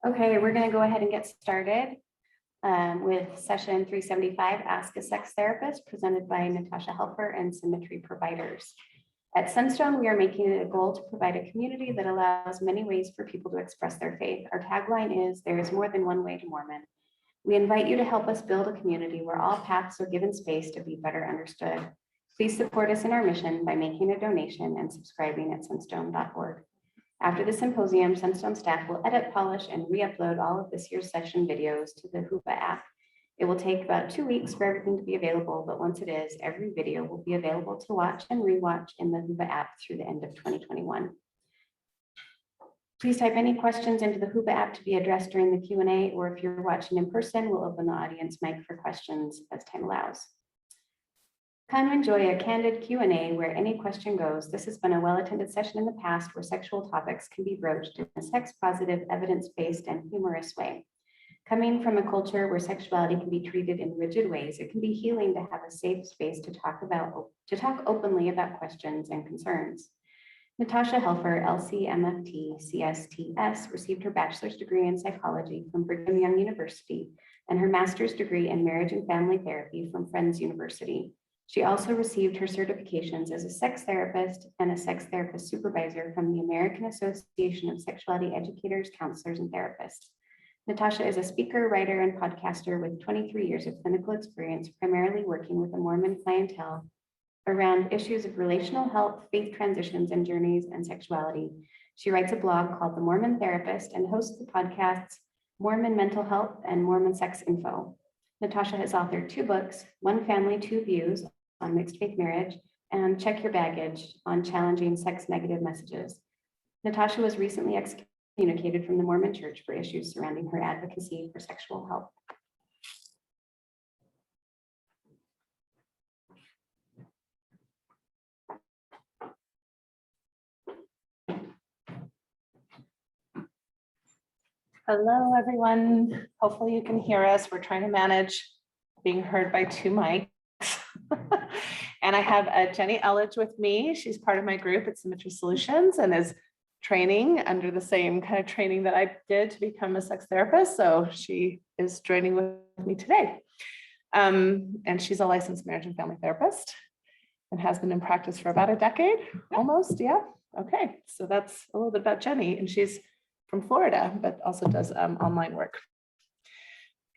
Okay, we're going to go ahead and get started with session 375, Ask a Sex Therapist, presented by Natasha Helfer and Symmetry providers. At Sunstone, we are making it a goal to provide a community that allows many ways for people to express their faith. Our tagline is, "There is more than one way to Mormon." We invite you to help us build a community where all paths are given space to be better understood. Please support us in our mission by making a donation and subscribing at sunstone.org. After the symposium, Sunstone staff will edit, polish, and re-upload all of this year's session videos to the Hoopa app. It will take about 2 weeks for everything to be available, but once it is, every video will be available to watch and rewatch in the Hoopa app through the end of 2021. Please type any questions into the Hoopa app to be addressed during the Q&A, or if you're watching in person, we'll open the audience mic for questions as time allows. Come enjoy a candid Q&A where any question goes. This has been a well-attended session in the past where sexual topics can be broached in a sex-positive, evidence-based, and humorous way. Coming from a culture where sexuality can be treated in rigid ways, it can be healing to have a safe space to talk openly about questions and concerns. Natasha Helfer, LCMFT, CSTS, received her bachelor's degree in psychology from Brigham Young University and her master's degree in marriage and family therapy from Friends University. She also received her certifications as a sex therapist and a sex therapist supervisor from the American Association of Sexuality Educators, Counselors, and Therapists. Natasha is a speaker, writer, and podcaster with 23 years of clinical experience, primarily working with the Mormon clientele around issues of relational health, faith transitions, and journeys and sexuality. She writes a blog called The Mormon Therapist and hosts the podcasts Mormon Mental Health and Mormon Sex Info. Natasha has authored 2 books, One Family, 2 Views on mixed faith marriage, and Check Your Baggage on challenging sex negative messages. Natasha was recently excommunicated from the Mormon Church for issues surrounding her advocacy for sexual health. Hello, everyone. Hopefully you can hear us. We're trying to manage being heard by 2 mics. And I have Jenny Elledge with me. She's part of my group at Symmetry Solutions and is training under the same kind of training that I did to become a sex therapist. So she is joining with me today. And she's a licensed marriage and family therapist and has been in practice for about a decade, almost. Yeah. Okay. So that's a little bit about Jenny. And she's from Florida, but also does online work.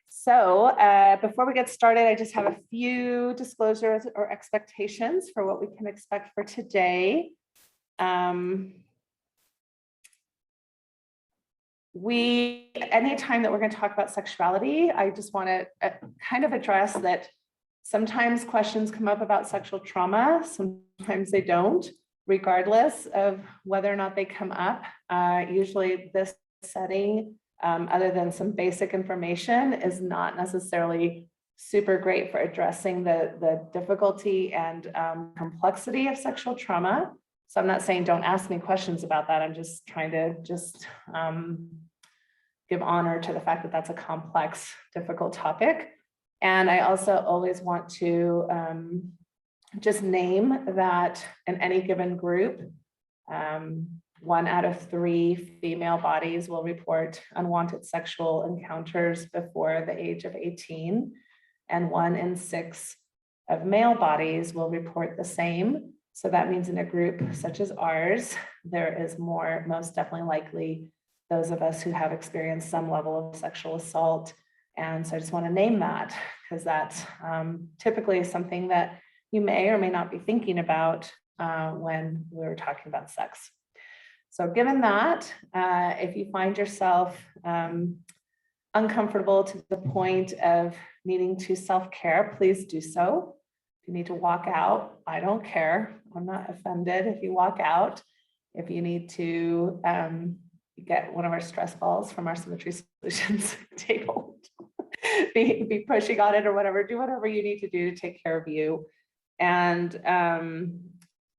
So before we get started, I just have a few disclosures or expectations for what we can expect for today. Anytime that we're going to talk about sexuality, I just want to kind of address that sometimes questions come up about sexual trauma, sometimes they don't. Regardless of whether or not they come up, usually this setting, other than some basic information, is not necessarily super great for addressing the difficulty and complexity of sexual trauma. So I'm not saying don't ask me questions about that. I'm just trying to give honor to the fact that that's a complex, difficult topic. And I also always want to just name that in any given group, 1 out of 3 female bodies will report unwanted sexual encounters before the age of 18, and 1 in 6 of male bodies will report the same. So that means in a group such as ours, there is most definitely likely those of us who have experienced some level of sexual assault. And so I just want to name that because that's typically something that you may or may not be thinking about when we're talking about sex. So given that, if you find yourself uncomfortable to the point of needing to self-care, please do so. If you need to walk out, I don't care. I'm not offended if you walk out. If you need to get one of our stress balls from our Symmetry Solutions table, be pushing on it or whatever, do whatever you need to do to take care of you. And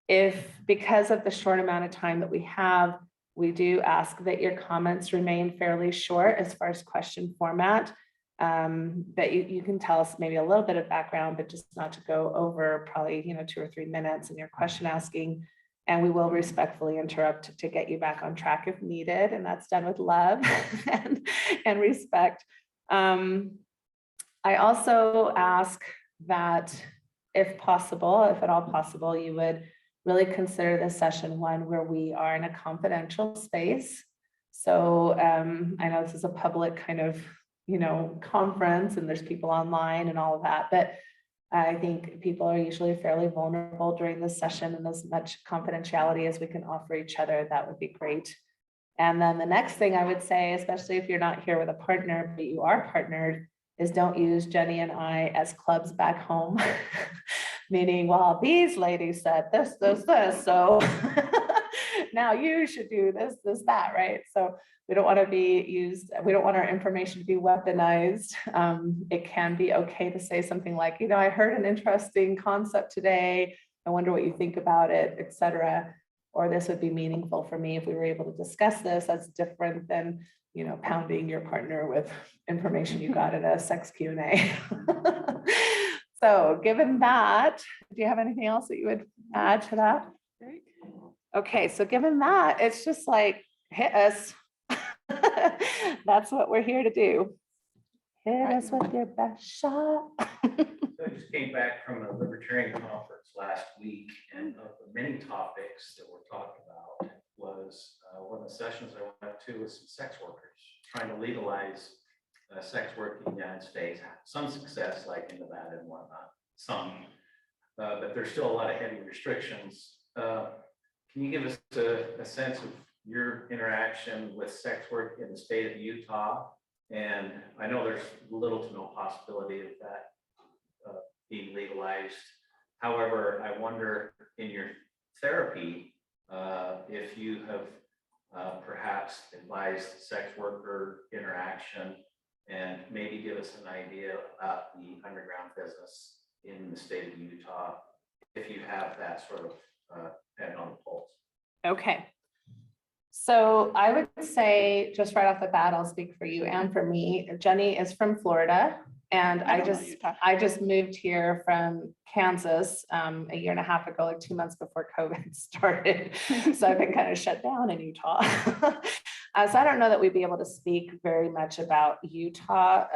if because of the short amount of time that we have, we do ask that your comments remain fairly short as far as question format, that you can tell us maybe a little bit of background, but just not to go over probably 2 or 3 minutes in your question asking. And we will respectfully interrupt to get you back on track if needed, and that's done with love and respect. I also ask that if possible, if at all possible, you would really consider this session one where we are in a confidential space. So I know this is a public kind of, conference and there's people online and all of that, but I think people are usually fairly vulnerable during this session, and as much confidentiality as we can offer each other, that would be great. And then the next thing I would say, especially if you're not here with a partner, but you are partnered, is don't use Jenny and I as clubs back home. Meaning, well, these ladies said this, so now you should do this, that, right? So we don't want to be used, we don't want our information to be weaponized. It can be okay to say something like, I heard an interesting concept today. I wonder what you think about it, etc. Or this would be meaningful for me if we were able to discuss this. That's different than, pounding your partner with information you got at a sex Q&A. So given that, do you have anything else that you would add to that? Okay, so given that, it's just like, hit us. That's what we're here to do. Hit us with your best shot. I just came back from a libertarian conference last week, and of the many topics that were talked about was one of the sessions I went to with some sex workers trying to legalize sex work in the United States. Some success, like in Nevada and whatnot, but there's still a lot of heavy restrictions. Can you give us a sense of your interaction with sex work in the state of Utah? And I know there's little to no possibility of that being legalized. However, I wonder in your therapy, if you have perhaps advised sex worker interaction, and maybe give us an idea about the underground business in the state of Utah, if you have that sort of head on the pulse. Okay. So I would say, just right off the bat, I'll speak for you and for me. Jenny is from Florida, and I just moved here from Kansas a year and a half ago, like 2 months before COVID started. So I've been kind of shut down in Utah. So I don't know that we'd be able to speak very much about Utah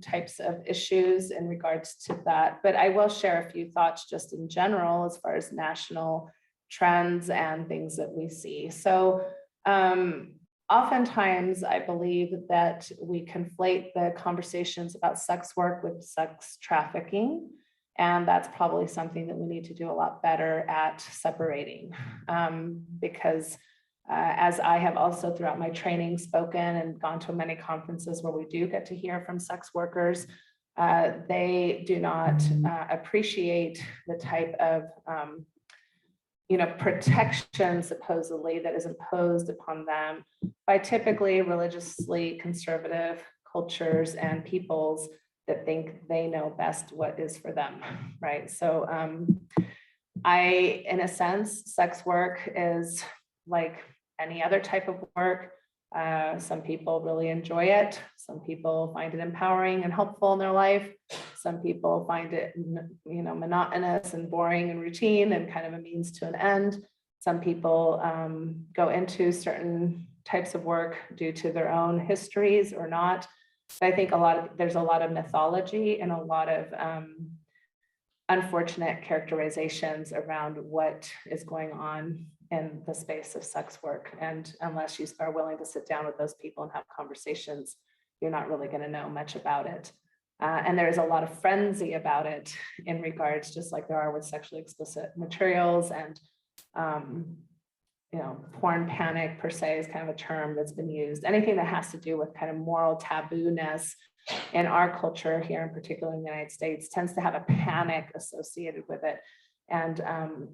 types of issues in regards to that, but I will share a few thoughts just in general as far as national trends and things that we see. So oftentimes I believe that we conflate the conversations about sex work with sex trafficking. And that's probably something that we need to do a lot better at separating, because as I have also throughout my training spoken and gone to many conferences where we do get to hear from sex workers, they do not appreciate the type of protection supposedly that is imposed upon them by typically religiously conservative cultures and peoples that think they know best what is for them, right? So in a sense, sex work is like any other type of work. Some people really enjoy it. Some people find it empowering and helpful in their life. Some people find it, monotonous and boring and routine and kind of a means to an end. Some people go into certain types of work due to their own histories or not. But I think there's a lot of mythology and a lot of unfortunate characterizations around what is going on in the space of sex work. And unless you are willing to sit down with those people and have conversations, you're not really going to know much about it. And there is a lot of frenzy about it in regards, just like there are with sexually explicit materials, and porn panic per se is kind of a term that's been used. Anything that has to do with kind of moral taboo-ness in our culture here, in particular in the United States, tends to have a panic associated with it. And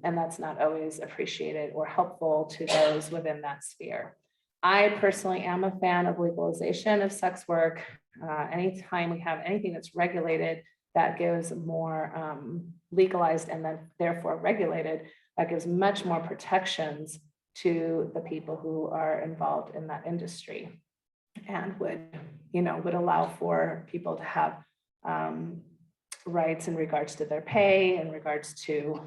that's not always appreciated or helpful to those within that sphere. I personally am a fan of legalization of sex work. Anytime we have anything that's regulated, that gives more legalized and then therefore regulated, that gives much more protections to the people who are involved in that industry, and would allow for people to have rights in regards to their pay, in regards to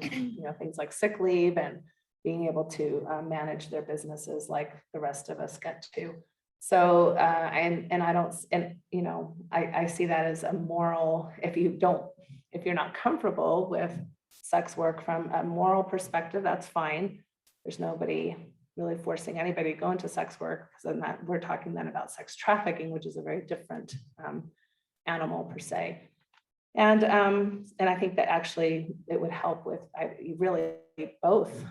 things like sick leave and being able to manage their businesses like the rest of us get to. So, I see that as a moral, if you're not comfortable with sex work from a moral perspective, that's fine. There's nobody really forcing anybody to go into sex work, because then that we're talking then about sex trafficking, which is a very different animal per se. And I think that actually it would help with really both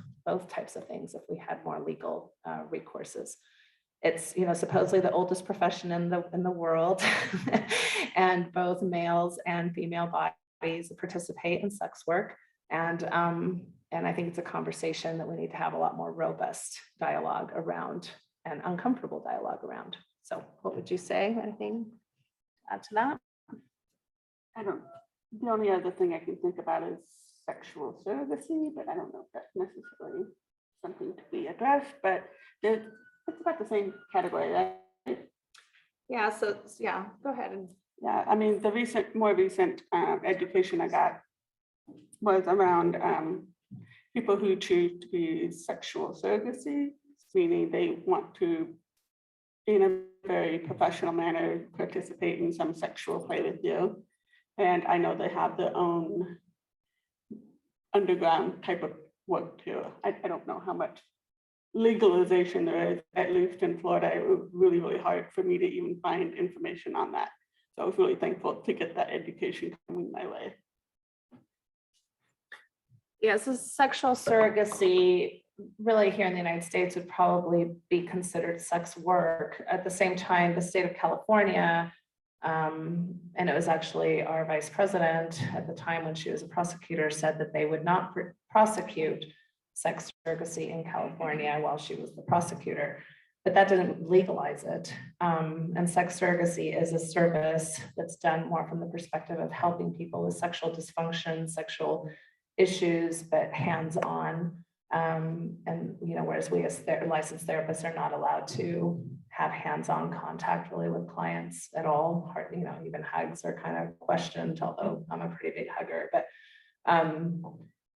types of things if we had more legal recourses. It's, supposedly the oldest profession in the world, and both males and female bodies participate in sex work. And I think it's a conversation that we need to have a lot more robust dialogue around, and uncomfortable dialogue around. So what would you say? Anything to add to that? The only other thing I can think about is sexual surrogacy, but I don't know if that's necessarily something to be addressed, but it's about the same category, right? Yeah, so yeah, go ahead. Yeah, I mean, the more recent education I got was around people who choose to be sexual surrogacy, meaning they want to, in a very professional manner, participate in some sexual play with you. And I know they have their own underground type of work too. I don't know how much legalization there is, at least in Florida. It was really, really hard for me to even find information on that. So I was really thankful to get that education coming my way. Yeah, so sexual surrogacy really here in the United States would probably be considered sex work. At the same time, the state of California, and it was actually our vice president at the time when she was a prosecutor, said that they would not prosecute sex surrogacy in California while she was the prosecutor, but that didn't legalize it. And sex surrogacy is a service that's done more from the perspective of helping people with sexual dysfunction, sexual issues, but hands-on. And whereas we as licensed therapists are not allowed to have hands-on contact really with clients at all. Even hugs are kind of questioned, although I'm a pretty big hugger. But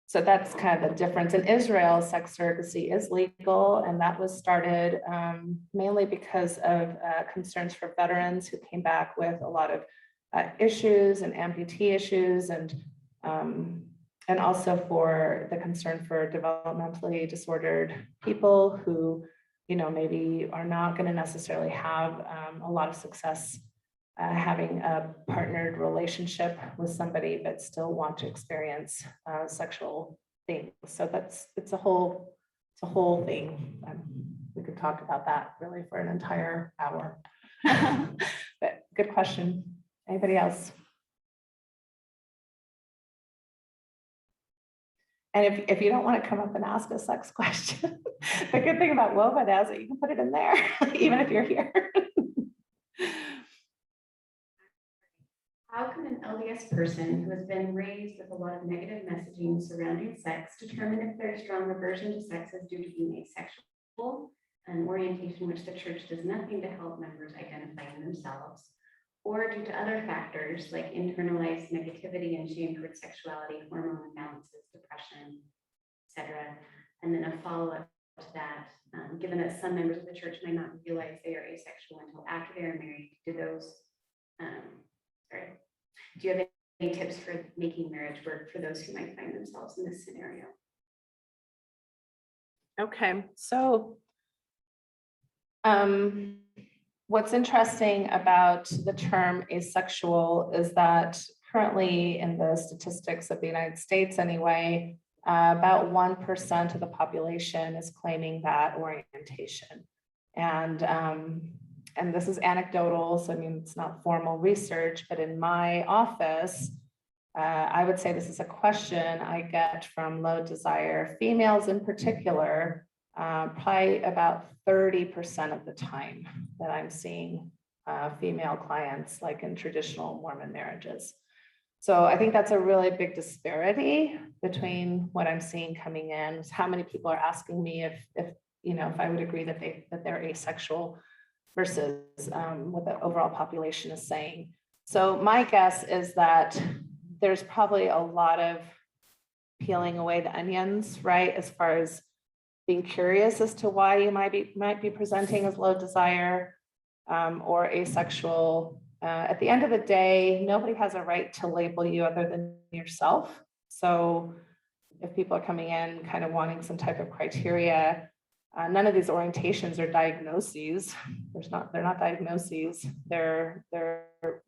so that's kind of the difference. In Israel, sex surrogacy is legal, and that was started mainly because of concerns for veterans who came back with a lot of issues and amputee issues, and also for the concern for developmentally disordered people who, maybe are not going to necessarily have a lot of success having a partnered relationship with somebody, but still want to experience sexual things. So it's a whole thing. We could talk about that really for an entire hour. But good question. Anybody else? And if you don't want to come up and ask a sex question, the good thing about WOBA now is that you can put it in there, even if you're here. How can an LDS person who has been raised with a lot of negative messaging surrounding sex determine if their strong aversion to sex is due to being asexual, an orientation which the church does nothing to help members identify in themselves, or due to other factors like internalized negativity and shame towards sexuality, hormone imbalances, depression, etc.? And then a follow-up to that, given that some members of the church may not realize they are asexual until after they are married, do you have any tips for making marriage work for those who might find themselves in this scenario? Okay, so what's interesting about the term asexual is that currently in the statistics of the United States anyway, about 1% of the population is claiming that orientation. And this is anecdotal, so I mean, it's not formal research, but in my office, I would say this is a question I get from low desire females in particular, probably about 30% of the time that I'm seeing female clients like in traditional Mormon marriages. So I think that's a really big disparity between what I'm seeing coming in. How many people are asking me if I would agree that they're asexual versus what the overall population is saying. So my guess is that there's probably a lot of peeling away the onions, right? As far as being curious as to why you might be presenting as low desire or asexual. At the end of the day, nobody has a right to label you other than yourself. So if people are coming in kind of wanting some type of criteria, none of these orientations are diagnoses. They're not diagnoses. They're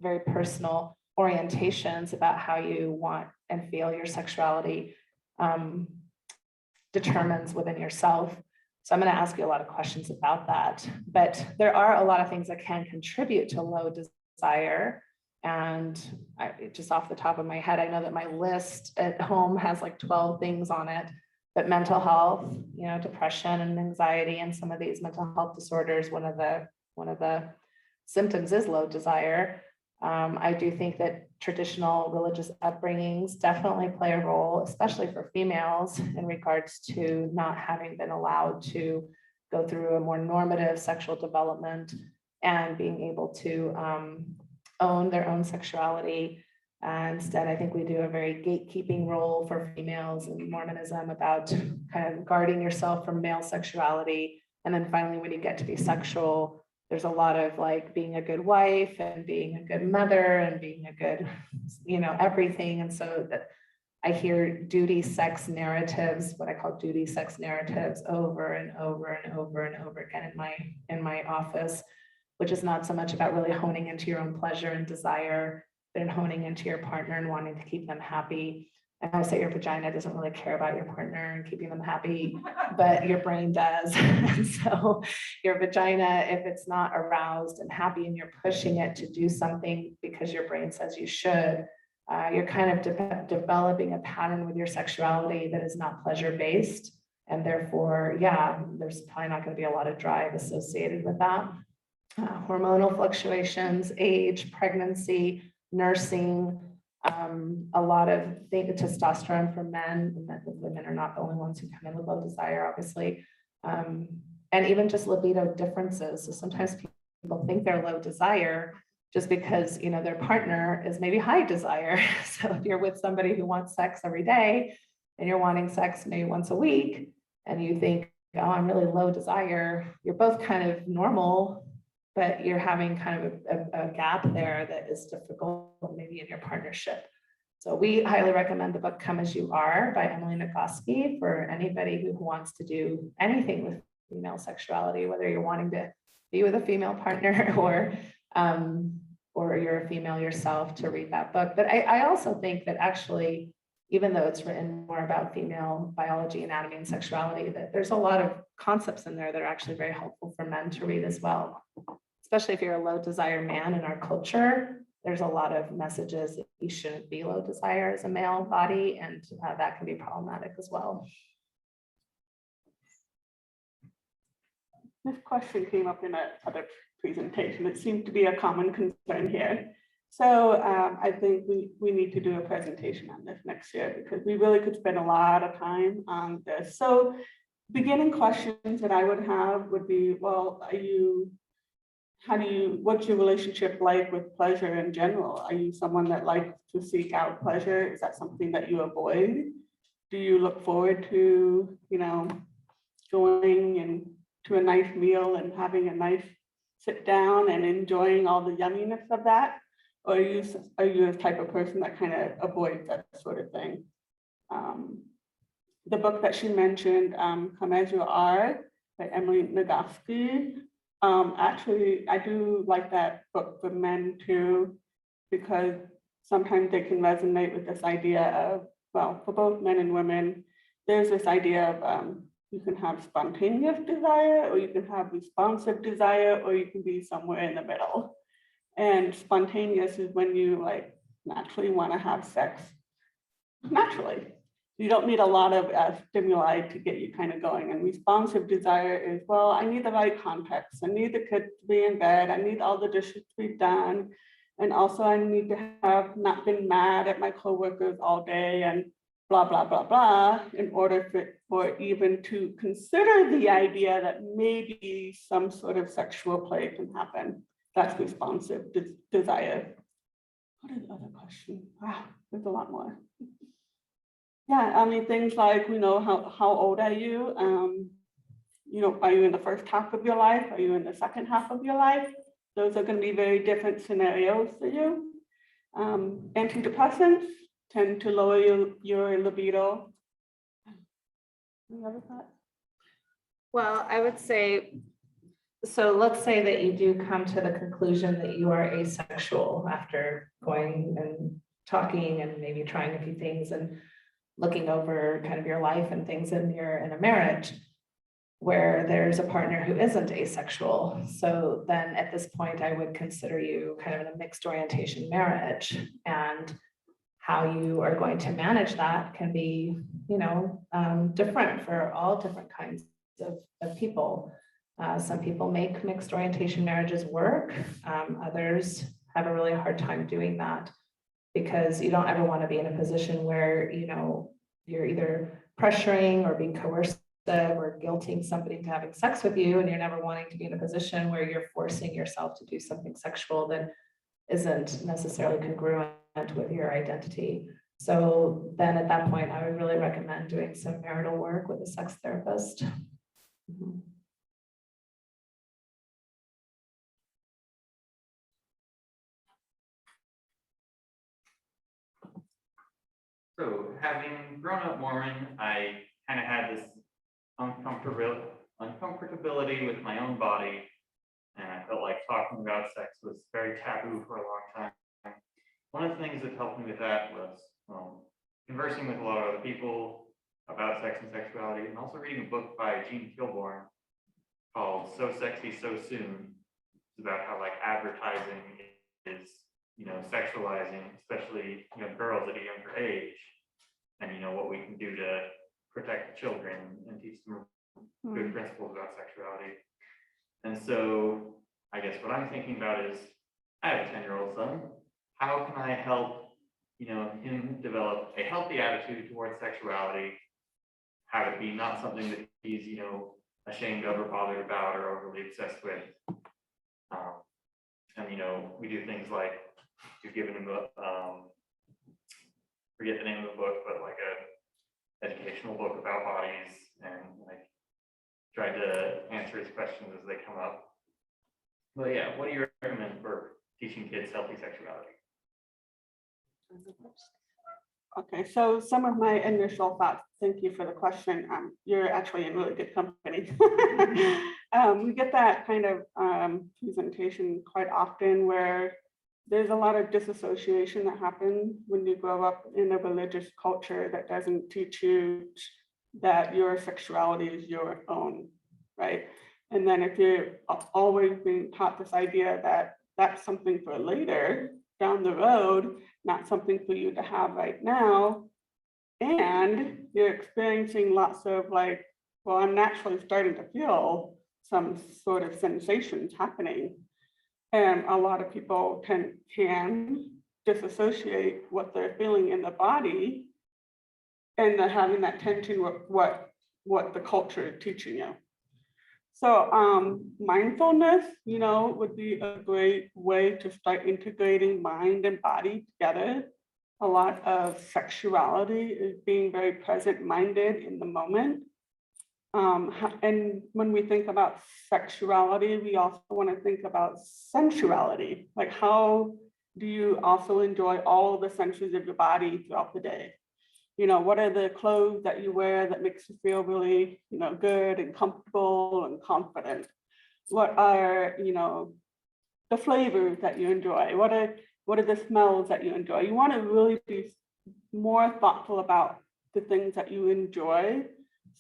very personal orientations about how you want and feel your sexuality determines within yourself. So I'm going to ask you a lot of questions about that, but there are a lot of things that can contribute to low desire. And just off the top of my head, I know that my list at home has like 12 things on it, but mental health, depression and anxiety and some of these mental health disorders, one of the symptoms is low desire. I do think that traditional religious upbringings definitely play a role, especially for females, in regards to not having been allowed to go through a more normative sexual development and being able to own their own sexuality. Instead, I think we do a very gatekeeping role for females in Mormonism about kind of guarding yourself from male sexuality. And then finally, when you get to be sexual, there's a lot of like being a good wife and being a good mother and being a good, everything. And so that I hear duty sex narratives, what I call duty sex narratives, over and over and over and over again in my office, which is not so much about really honing into your own pleasure and desire, but in honing into your partner and wanting to keep them happy. And I say your vagina doesn't really care about your partner and keeping them happy, but your brain does. And so your vagina, if it's not aroused and happy and you're pushing it to do something because your brain says you should, you're kind of developing a pattern with your sexuality that is not pleasure-based. And therefore, there's probably not going to be a lot of drive associated with that. Hormonal fluctuations, age, pregnancy, nursing, a lot of testosterone for men, and that women are not the only ones who come in with low desire, obviously, and even just libido differences. So sometimes people think they're low desire just because their partner is maybe high desire. So if you're with somebody who wants sex every day and you're wanting sex maybe once a week, and you think, oh, I'm really low desire, you're both kind of normal, but you're having kind of a gap there that is difficult maybe in your partnership. So we highly recommend the book Come As You Are by Emily Nagoski for anybody who wants to do anything with female sexuality, whether you're wanting to be with a female partner or you're a female yourself, to read that book. But I also think that actually, even though it's written more about female biology, anatomy, and sexuality, that there's a lot of concepts in there that are actually very helpful for men to read as well. Especially if you're a low desire man in our culture, there's a lot of messages that you shouldn't be low desire as a male body, and that can be problematic as well. This question came up in another presentation. It seemed to be a common concern here. So I think we need to do a presentation on this next year, because we really could spend a lot of time on this. So beginning questions that I would have would be, well, what's your relationship like with pleasure in general? Are you someone that likes to seek out pleasure? Is that something that you avoid? Do you look forward to, going and to a nice meal and having a nice sit down and enjoying all the yumminess of that? Or are you a type of person that kind of avoids that sort of thing? The book that she mentioned, Come As You Are by Emily Nagoski. Actually, I do like that book for men too, because sometimes they can resonate with this idea of, well, for both men and women, there's this idea of you can have spontaneous desire, or you can have responsive desire, or you can be somewhere in the middle. And spontaneous is when you naturally want to have sex naturally. You don't need a lot of stimuli to get you kind of going. And responsive desire is, well, I need the right context. I need the kids to be in bed. I need all the dishes to be done. And also I need to have not been mad at my coworkers all day and blah, blah, blah, blah, in order for even to consider the idea that maybe some sort of sexual play can happen. That's responsive desire. What is the other question? Wow, there's a lot more. Yeah, I mean, things like, how old are you? are you in the first half of your life? Are you in the second half of your life? Those are going to be very different scenarios for you. Antidepressants tend to lower your libido. Any other thoughts? Well, I would say, so let's say that you do come to the conclusion that you are asexual after going and talking and maybe trying a few things and looking over kind of your life and things, and you're in a marriage where there's a partner who isn't asexual. So then at this point, I would consider you kind of in a mixed orientation marriage, and how you are going to manage that can be, different for all different kinds of people. Some people make mixed orientation marriages work. Others have a really hard time doing that, because you don't ever want to be in a position where, you're either pressuring or being coercive or guilting somebody to having sex with you, and you're never wanting to be in a position where you're forcing yourself to do something sexual that isn't necessarily congruent with your identity. So then at that point, I would really recommend doing some marital work with a sex therapist. Mhm. So having grown up Mormon, I kind of had this uncomfortability with my own body. And I felt like talking about sex was very taboo for a long time. One of the things that helped me with that was conversing with a lot of other people about sex and sexuality, and also reading a book by Gene Kilborn called So Sexy, So Soon. It's about how like advertising is, sexualizing, especially girls at a younger age, and what we can do to protect the children and teach them good principles about sexuality. And so I guess what I'm thinking about is, I have a 10-year-old son. How can I help, him develop a healthy attitude towards sexuality, how to be not something that he's, ashamed of or bothered about or overly obsessed with. And, we do things like, we've given him forget the name of the book, but like a educational book about bodies, and like try to answer his questions as they come up. But yeah, what do you recommend for teaching kids healthy sexuality? Okay, so some of my initial thoughts, thank you for the question. You're actually in really good company. We get that kind of presentation quite often, where there's a lot of disassociation that happens when you grow up in a religious culture that doesn't teach you that your sexuality is your own, right? And then if you're always being taught this idea that that's something for later down the road, not something for you to have right now, and you're experiencing lots of like, well, I'm naturally starting to feel some sort of sensations happening. And a lot of people can disassociate what they're feeling in the body, and they're having that tension with what the culture is teaching you. So mindfulness, would be a great way to start integrating mind and body together. A lot of sexuality is being very present-minded in the moment. And when we think about sexuality, we also want to think about sensuality. Like, how do you also enjoy all the senses of your body throughout the day? What are the clothes that you wear that makes you feel really, good and comfortable and confident? What are, the flavors that you enjoy? What are the smells that you enjoy? You want to really be more thoughtful about the things that you enjoy,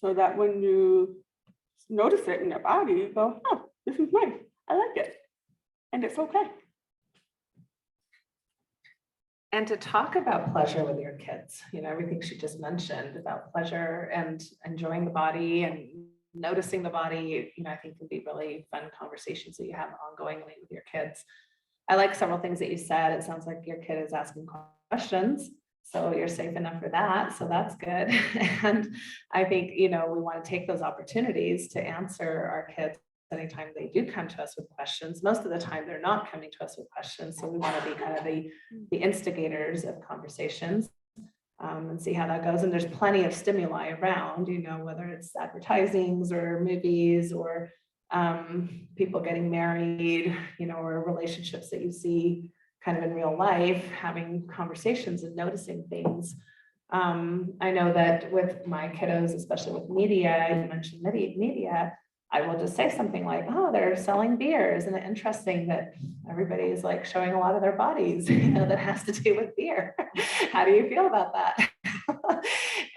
so that when you notice it in your body, you go, oh, this is nice. I like it. And it's okay. And to talk about pleasure with your kids, everything she just mentioned about pleasure and enjoying the body and noticing the body, I think can be really fun conversations that you have ongoingly with your kids. I like several things that you said. It sounds like your kid is asking questions, so you're safe enough for that. So that's good. And I think, we want to take those opportunities to answer our kids anytime they do come to us with questions. Most of the time they're not coming to us with questions, so we want to be kind of the instigators of conversations. and see how that goes. And there's plenty of stimuli around, you know, whether it's advertisings or movies or people getting married, you know, or relationships that you see kind of in real life, having conversations and noticing things. I know that with my kiddos, especially with media, you mentioned media, I will just say something like, oh, they're selling beer. Isn't it interesting that everybody is like showing a lot of their bodies, you know, that has to do with beer? How do you feel about that?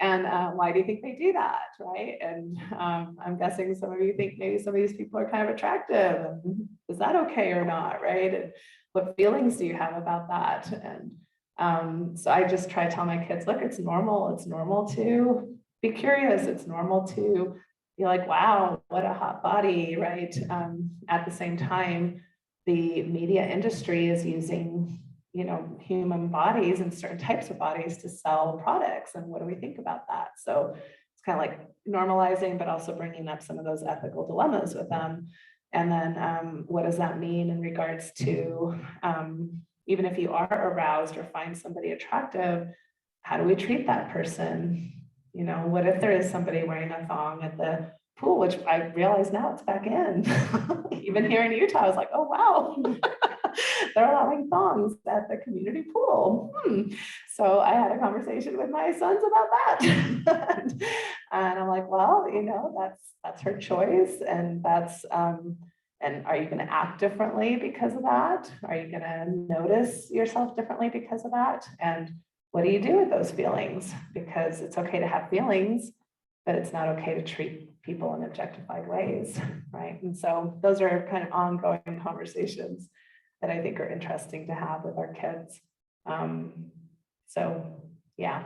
And why do you think they do that, right? And I'm guessing some of you think maybe some of these people are kind of attractive. And is that okay or not, right? And what feelings do you have about that? And so I just try to tell my kids, look, it's normal. It's normal to be curious. It's normal to be like, wow, what a hot body, right? At the same time, the media industry is using, you know, human bodies and certain types of bodies to sell products. And what do we think about that? So it's kind of like normalizing, but also bringing up some of those ethical dilemmas with them. And then what does that mean in regards to, even if you are aroused or find somebody attractive, how do we treat that person? You know, what if there is somebody wearing a thong at the pool, which I realize now it's back in. Even here in Utah, I was like, oh, wow. They're allowing thongs at the community pool. So I had a conversation with my sons about that. And I'm like, well, you know, that's her choice. And that's, and are you going to act differently because of that? Are you going to notice yourself differently because of that? And what do you do with those feelings? Because it's okay to have feelings, but it's not okay to treat people in objectified ways, right? And so those are kind of ongoing conversations that I think are interesting to have with our kids. So yeah,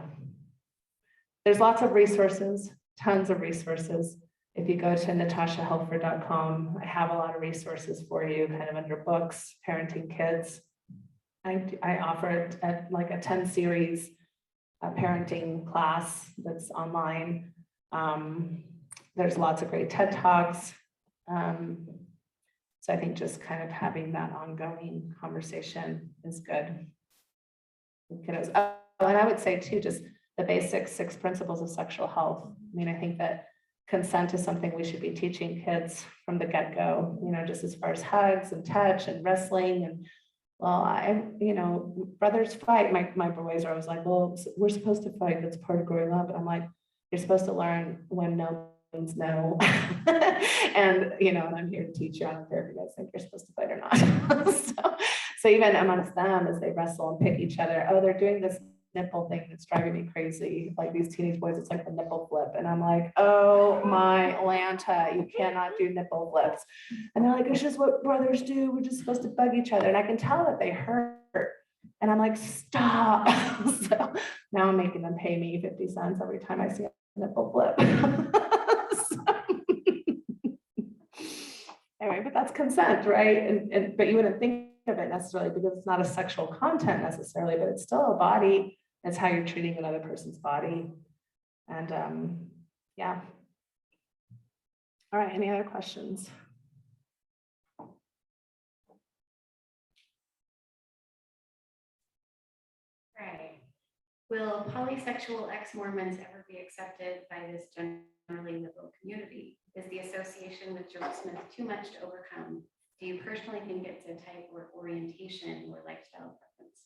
there's lots of resources, tons of resources. If you go to natashahelfer.com, I have a lot of resources for you, kind of under books, parenting kids. I offer like a 10 series parenting class that's online. There's lots of great TED Talks. So I think just kind of having that ongoing conversation is good. Kiddos. Oh, and I would say too, just the basic 6 principles of sexual health. I mean, I think that consent is something we should be teaching kids from the get-go, you know, just as far as hugs and touch and wrestling. And well, you know, brothers fight. My boys are always like, well, we're supposed to fight. That's part of growing up. And I'm like, you're supposed to learn when no means no. And, you know, and I'm here to teach you. I don't care if you guys think you're supposed to fight or not. So even amongst them, as they wrestle and pick each other, oh, they're doing this nipple thing that's driving me crazy. Like these teenage boys, it's like the nipple flip. And I'm like, oh my Lanta, you cannot do nipple flips. And they're like, it's just what brothers do. We're just supposed to bug each other. And I can tell that they hurt. And I'm like, stop. So now I'm making them pay me 50 cents every time I see a nipple flip. Anyway, but that's consent, right? But you wouldn't think of it necessarily because it's not a sexual content necessarily, but it's still a body. It's how you're treating another person's body. And yeah. All right, any other questions? Right. Will polysexual ex-Mormons ever be accepted by this generally liberal community? Is the association with Joseph Smith too much to overcome? Do you personally think it's a type or orientation or lifestyle preference?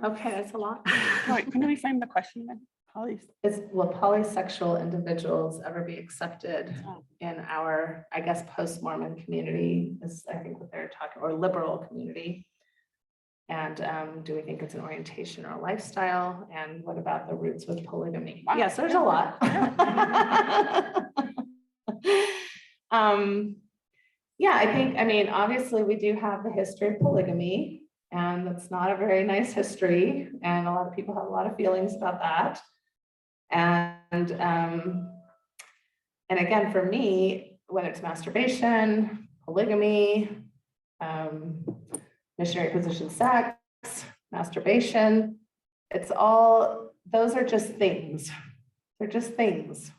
Okay, that's a lot. Wait, can we frame the question again? Will polysexual individuals ever be accepted in our, I guess, post-Mormon community is, I think, what they're talking, or liberal community? And do we think it's an orientation or a lifestyle? And what about the roots with polygamy? Wow. Yes, there's a lot. Yeah, I mean, obviously we do have the history of polygamy, and that's not a very nice history. And a lot of people have a lot of feelings about that. And again, for me, whether it's masturbation, polygamy, missionary position sex, masturbation, it's all, those are just things. They're just things.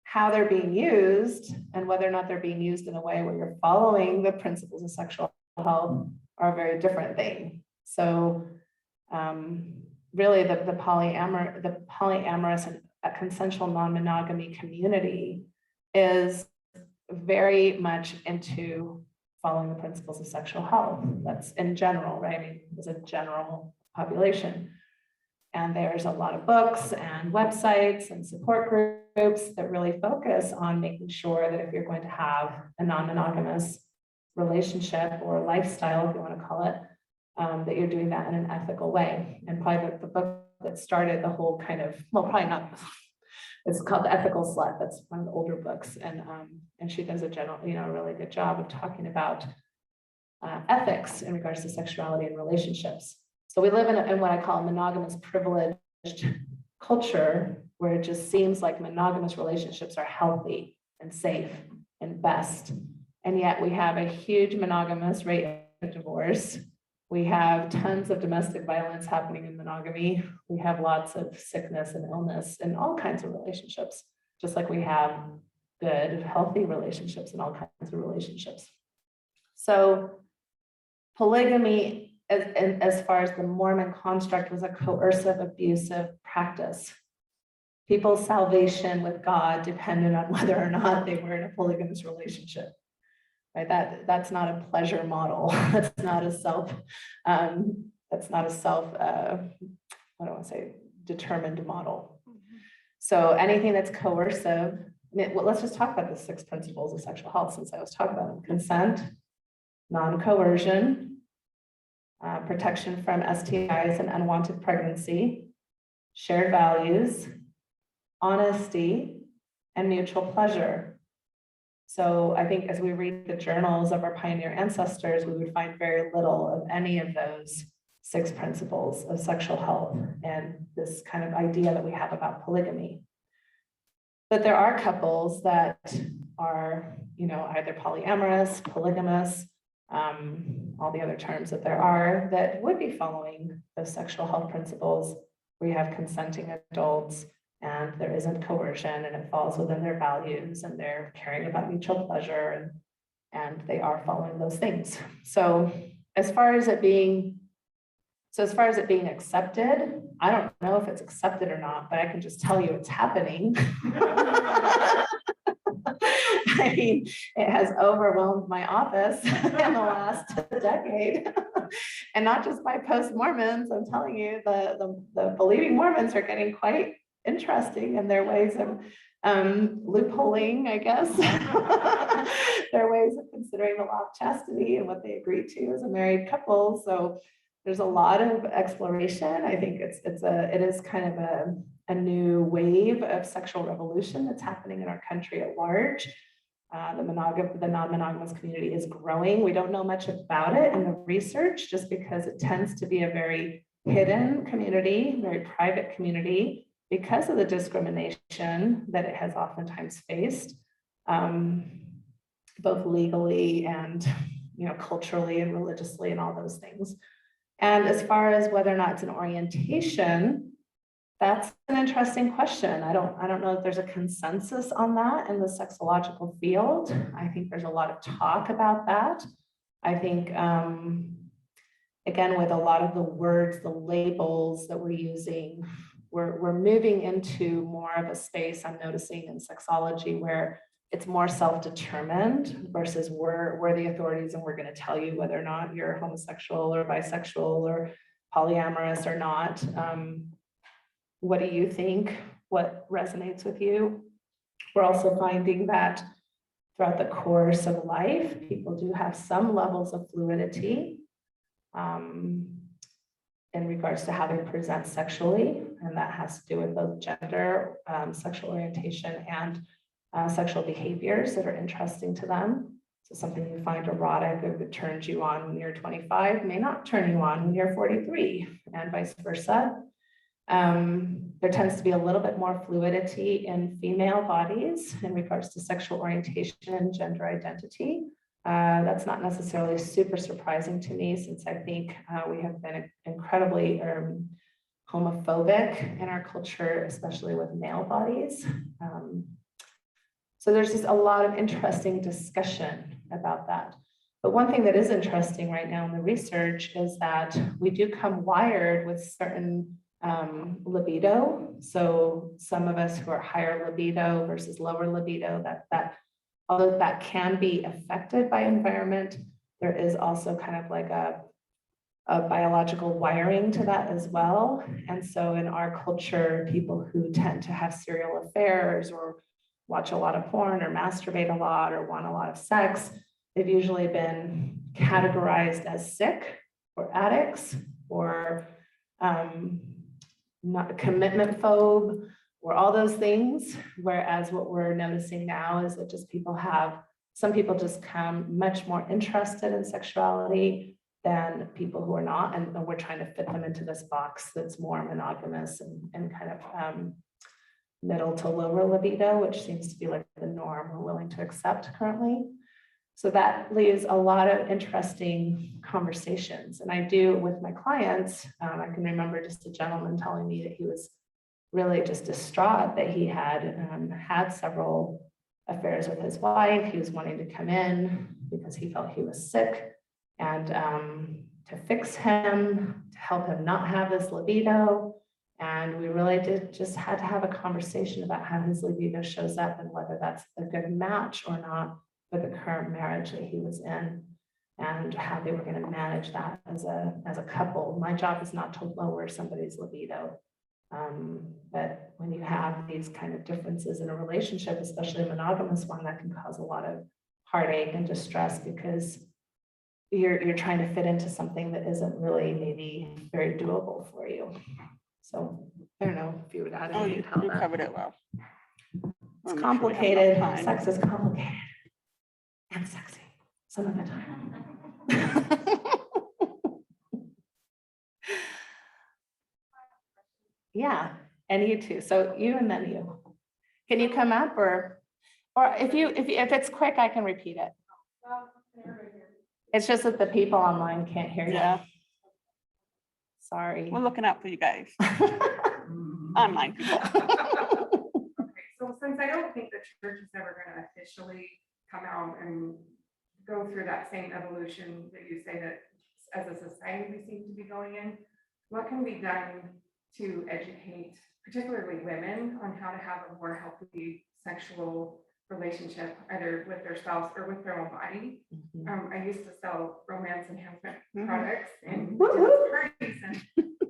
How they're being used and whether or not they're being used in a way where you're following the principles of sexual health are a very different thing. So really the polyamorous and a consensual non-monogamy community is very much into following the principles of sexual health. That's in general, right? I mean, it's a general population. And there's a lot of books and websites and support groups that really focus on making sure that if you're going to have a non-monogamous relationship or lifestyle, if you want to call it, that you're doing that in an ethical way. And probably the book that started the whole kind of, well, probably not, it's called The Ethical Slut. That's one of the older books. And she does a really good job of talking about ethics in regards to sexuality and relationships. So we live in what I call a monogamous privileged culture, where it just seems like monogamous relationships are healthy and safe and best. And yet we have a huge monogamous rate of divorce. We have tons of domestic violence happening in monogamy. We have lots of sickness and illness in all kinds of relationships, just like we have good, healthy relationships in all kinds of relationships. So polygamy, as far as the Mormon construct, was a coercive, abusive practice. People's salvation with God depended on whether or not they were in a polygamous relationship. Right? That's not a pleasure model. That's not a determined model. So anything that's coercive, let's just talk about the 6 principles of sexual health, since I was talking about them. Consent, non-coercion, protection from STIs and unwanted pregnancy, shared values, honesty, and mutual pleasure. So I think as we read the journals of our pioneer ancestors, we would find very little of any of those 6 principles of sexual health and this kind of idea that we have about polygamy. But there are couples that are, either polyamorous, polygamous, all the other terms that there are, that would be following those sexual health principles. We have consenting adults, and there isn't coercion, and it falls within their values, and they're caring about mutual pleasure, and they are following those things. So as far as it being accepted, I don't know if it's accepted or not, but I can just tell you it's happening. I mean, it has overwhelmed my office in the last decade. And not just by post-Mormons, I'm telling you, the believing Mormons are getting quite interesting in their ways of loopholing, I guess. Their ways of considering the law of chastity and what they agreed to as a married couple. So there's a lot of exploration. I think it is kind of a new wave of sexual revolution that's happening in our country at large. The non-monogamous community is growing. We don't know much about it in the research, just because it tends to be a very hidden community, very private community, because of the discrimination that it has oftentimes faced, both legally and culturally and religiously and all those things. And as far as whether or not it's an orientation, that's an interesting question. I don't know if there's a consensus on that in the sexological field. I think there's a lot of talk about that. I think, again, with a lot of the words, the labels that we're using, we're moving into more of a space, I'm noticing, in sexology, where it's more self-determined versus we're the authorities and we're going to tell you whether or not you're homosexual or bisexual or polyamorous or not. What do you think? What resonates with you? We're also finding that throughout the course of life, people do have some levels of fluidity in regards to how they present sexually, and that has to do with both gender, sexual orientation, and sexual behaviors that are interesting to them. So something you find erotic, if it turns you on when you're 25, may not turn you on when you're 43, and vice versa. There tends to be a little bit more fluidity in female bodies in regards to sexual orientation and gender identity. That's not necessarily super surprising to me, since I think we have been incredibly homophobic in our culture, especially with male bodies. So there's just a lot of interesting discussion about that. But one thing that is interesting right now in the research is that we do come wired with certain libido. So some of us who are higher libido versus lower libido, although that can be affected by environment, there is also kind of like a biological wiring to that as well. And so in our culture, people who tend to have serial affairs or watch a lot of porn or masturbate a lot or want a lot of sex, they've usually been categorized as sick or addicts or not commitment phobe or all those things. Whereas what we're noticing now is that just some people just come much more interested in sexuality than people who are not. And we're trying to fit them into this box that's more monogamous and kind of middle to lower libido, which seems to be like the norm we're willing to accept currently. So that leaves a lot of interesting conversations. And I do with my clients, I can remember just a gentleman telling me that he was really just distraught that he had had several affairs with his wife. He was wanting to come in because he felt he was sick and to fix him, to help him not have this libido. And we really just had to have a conversation about how his libido shows up and whether that's a good match or not for the current marriage that he was in and how they were going to manage that as a couple. My job is not to lower somebody's libido. But when you have these kind of differences in a relationship, especially a monogamous one, that can cause a lot of heartache and distress because you're trying to fit into something that isn't really maybe very doable for you. So I don't know if you would add Oh, anything you to that. covered it well. It's I'll make sure we have complicated. enough time. Sex is complicated and sexy some of the time. Yeah, and you too. So you and then you. Can you come up or if it's quick, I can repeat it. It's just that the people online can't hear you. Yeah, Sorry. we're looking out for you guys. Online people. Okay, so since I don't think the church is ever going to officially come out and go through that same evolution that you say that as a society we seem to be going in, what can be done to educate, particularly women, on how to have a more healthy sexual relationship, either with their spouse or with their own body? I used to sell romance enhancement products and parties, and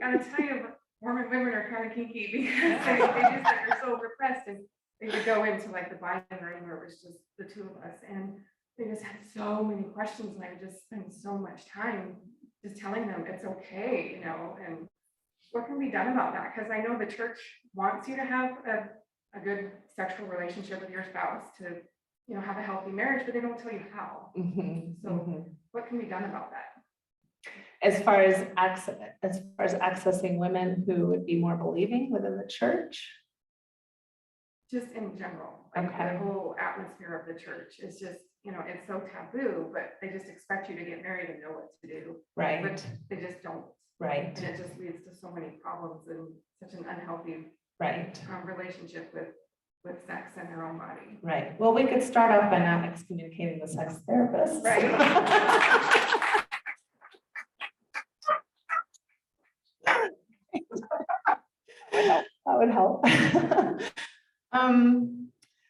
gotta tell you, Mormon women are kind of kinky because they just like are so repressed, and they would go into like the buying room where it was just the two of us, and they just had so many questions, and I would just spend so much time just telling them it's okay, you know, and what can be done about that? Because I know the church wants you to have a good sexual relationship with your spouse, to, you know, have a healthy marriage, but they don't tell you how. So what can be done about that? As far as accessing women who would be more believing within the church. Just in general, like Okay. the whole atmosphere of the church is just, you know, it's so taboo, but they just expect you to get married and know what to do. Right. But they just don't. Right. And it just leads to so many problems and such an unhealthy Right. relationship with sex and their own body. Right. Well, we could start off by not excommunicating the sex therapists. Right. That would help.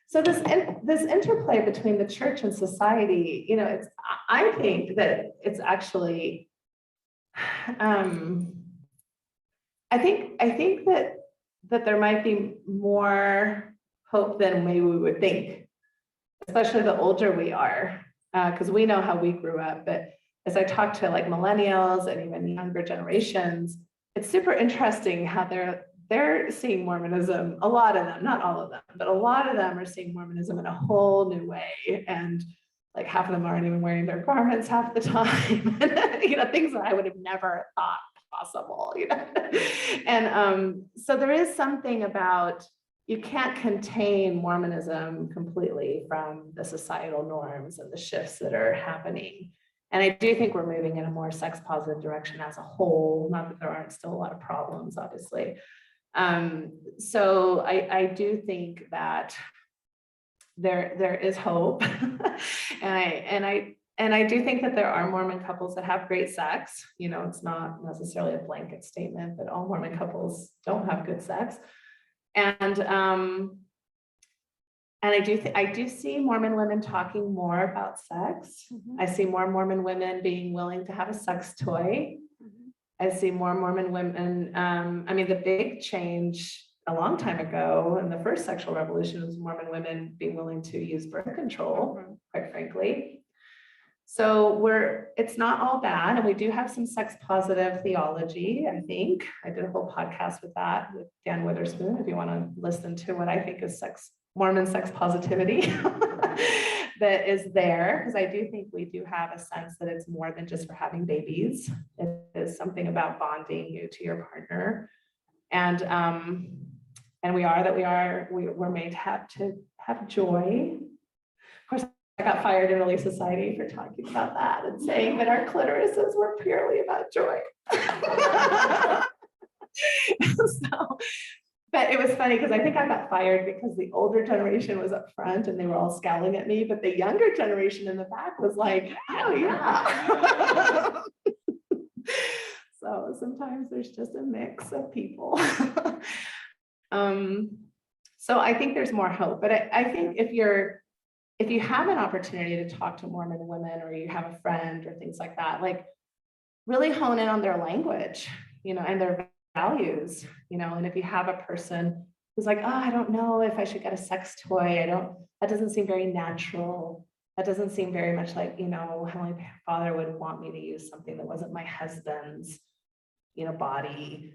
So this interplay between the church and society, you know, I think that it's actually, I think that there might be more hope than maybe we would think, especially the older we are, because we know how we grew up. But as I talk to like millennials and even younger generations, it's super interesting how they're seeing Mormonism, a lot of them, not all of them, but a lot of them are seeing Mormonism in a whole new way. And like half of them aren't even wearing their garments half the time, you know, things that I would have never thought possible, you know. And so there is something about, you can't contain Mormonism completely from the societal norms and the shifts that are happening. And I do think we're moving in a more sex positive direction as a whole, not that there aren't still a lot of problems, obviously. So I do think that there is hope. and And I do think that there are Mormon couples that have great sex. You know, it's not necessarily a blanket statement that all Mormon couples don't have good sex. And I do see Mormon women talking more about sex. I see more Mormon women being willing to have a sex toy. I see more Mormon women. I mean, the big change a long time ago in the first sexual revolution was Mormon women being willing to use birth control, quite frankly. So it's not all bad. And we do have some sex positive theology, I think. I did a whole podcast with that with Dan Witherspoon, if you want to listen to what I think is Mormon sex positivity that is there. Because I do think we do have a sense that it's more than just for having babies. It is something about bonding you to your partner. And we're made to have joy. Of course, I got fired in Relief Society for talking about that and saying that our clitorises were purely about joy. But it was funny because I think I got fired because the older generation was up front and they were all scowling at me, but the younger generation in the back was like, oh yeah. So sometimes there's just a mix of people. So I think there's more hope, but I think if you have an opportunity to talk to Mormon women or you have a friend or things like that, like really hone in on their language, you know, and their values, you know, and if you have a person who's like, oh, I don't know if I should get a sex toy. That doesn't seem very natural. That doesn't seem very much like, you know, Heavenly Father would want me to use something that wasn't my husband's, you know, body.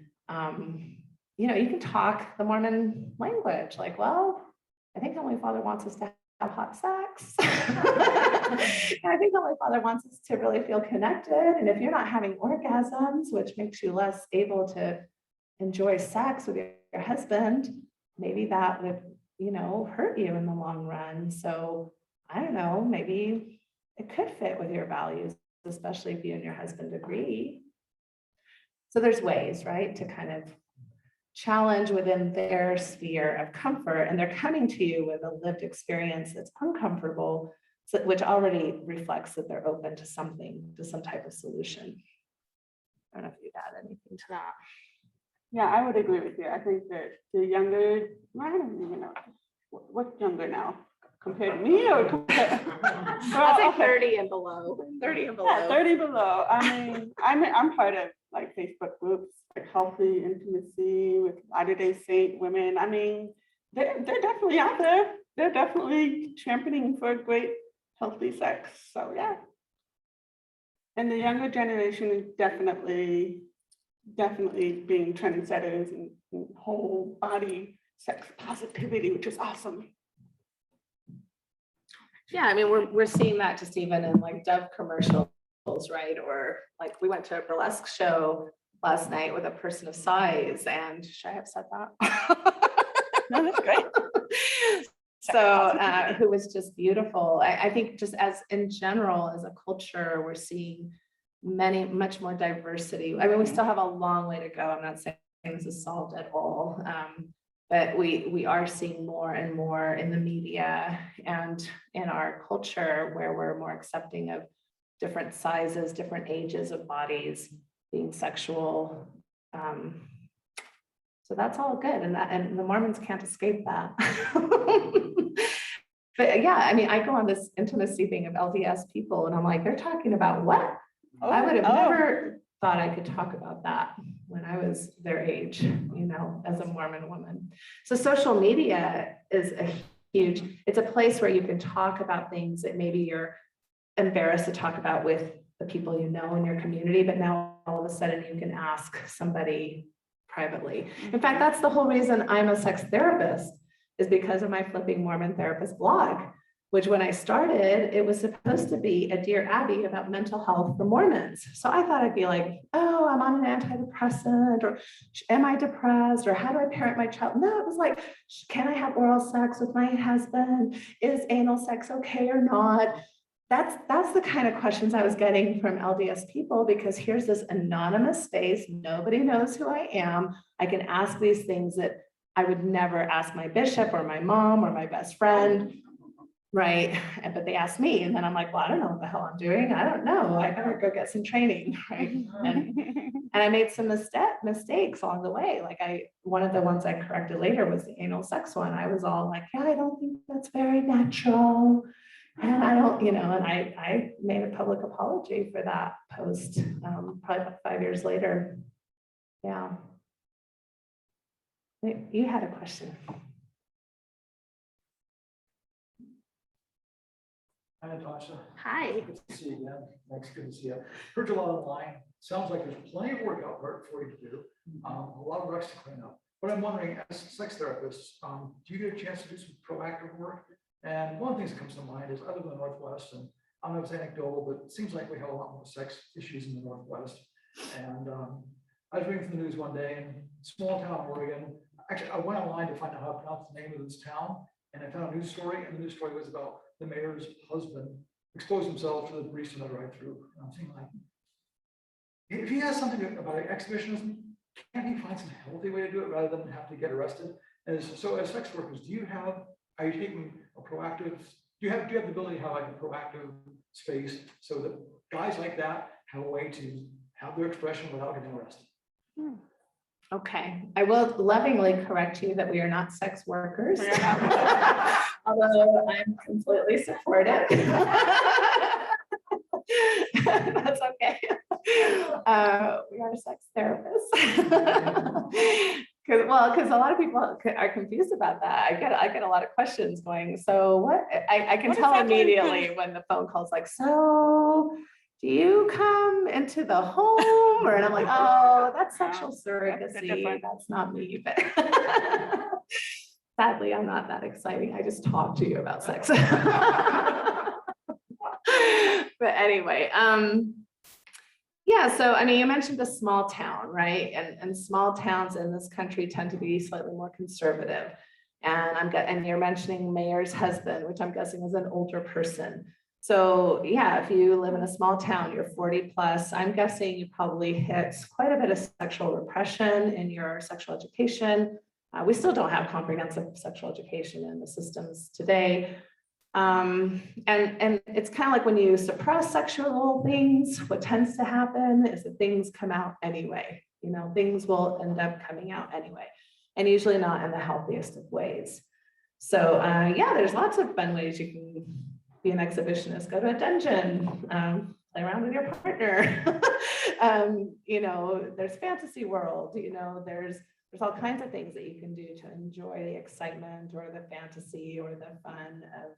You know, you can talk the Mormon language, like, well, I think Heavenly Father wants us to have hot sex. And I think Heavenly Father wants us to really feel connected. And if you're not having orgasms, which makes you less able to enjoy sex with your husband, maybe that would, you know, hurt you in the long run. So I don't know, maybe it could fit with your values, especially if you and your husband agree. So there's ways, right, to kind of challenge within their sphere of comfort, and they're coming to you with a lived experience that's uncomfortable, which already reflects that they're open to some type of solution. I don't know if you'd add anything to that. Yeah, I would agree with you. I think that the younger, I don't even know, what's younger now? Compared to me or compared? I'd say 30 and below. 30 and below. Yeah, 30 below. I mean, I'm part of like Facebook groups, like Healthy Intimacy with Latter-day Saint women. I mean, they're definitely out there. They're definitely championing for great healthy sex. So yeah. And the younger generation is definitely being trendsetters and whole body sex positivity, which is awesome. Yeah, I mean, we're seeing that just even in like Dove commercials, right? Or like we went to a burlesque show last night with a person of size, and should I have said that? No, that's great. So who was just beautiful. I think just as in general, as a culture, we're seeing much more diversity. I mean, we still have a long way to go. I'm not saying this is solved at all. But we are seeing more and more in the media and in our culture where we're more accepting of different sizes, different ages of bodies being sexual. So that's all good. And the Mormons can't escape that. But yeah, I mean, I go on this intimacy thing of LDS people and I'm like, they're talking about what? I would have never thought I could talk about that when I was their age, you know, as a Mormon woman. So social media is it's a place where you can talk about things that maybe you're embarrassed to talk about with the people you know in your community, but now all of a sudden you can ask somebody privately. In fact, that's the whole reason I'm a sex therapist, is because of my Flipping Mormon Therapist blog, which when I started, it was supposed to be a Dear Abby about mental health for Mormons. So I thought I'd be like, oh, I'm on an antidepressant, or am I depressed, or how do I parent my child? No, it was like, can I have oral sex with my husband? Is anal sex okay or not? That's the kind of questions I was getting from LDS people, because here's this anonymous space. Nobody knows who I am. I can ask these things that I would never ask my bishop or my mom or my best friend. Right. But they asked me, and then I'm like, well, I don't know what the hell I'm doing. I don't know. I gotta go get some training. Right. And I made some mistakes along the way. Like one of the ones I corrected later was the anal sex one. I was all like, yeah, I don't think that's very natural. And I don't, and I made a public apology for that post, probably about 5 years later. Yeah. You had a question. Hi, Natasha. Hi. Good to see you again. Next, good to see you. Heard you a lot online. Sounds like there's plenty of work out there for you to do. A lot of wrecks to clean up. But I'm wondering, as sex therapists, do you get a chance to do some proactive work? And one of the things that comes to mind is, other than the Northwest, and I don't know if it's anecdotal, but it seems like we have a lot more sex issues in the Northwest. And I was reading from the news one day in small town Oregon. Actually, I went online to find out how to pronounce the name of this town, and I found a news story, and the news story was about the mayor's husband exposed himself to the barista in the drive-through. And I'm thinking, like, if he has something about exhibitionism, can't he find some healthy way to do it rather than have to get arrested? So as sex workers, are you taking a proactive, do you have the ability to have like a proactive space so that guys like that have a way to have their expression without getting arrested? Okay, I will lovingly correct you that we are not sex workers. We are not. Although I'm completely supportive. That's okay. We are sex therapists. Because a lot of people are confused about that. I get a lot of questions going, so what? I can What tell exactly immediately when the phone call's like, so do you come into the home? And I'm like, oh, that's sexual surrogacy. different. That's not me. But sadly, I'm not that exciting. I just talk to you about sex. But anyway, yeah, so I mean, you mentioned a small town, right? And small towns in this country tend to be slightly more conservative. And you're mentioning mayor's husband, which I'm guessing is an older person. So yeah, if you live in a small town, you're 40 plus, I'm guessing you probably hit quite a bit of sexual repression in your sexual education. We still don't have comprehensive sexual education in the systems today. And it's kind of like when you suppress sexual things, what tends to happen is that things come out anyway. Things will end up coming out anyway, and usually not in the healthiest of ways. So yeah, there's lots of fun ways you can be an exhibitionist. Go to a dungeon, play around with your partner. There's fantasy world. There's all kinds of things that you can do to enjoy the excitement or the fantasy or the fun of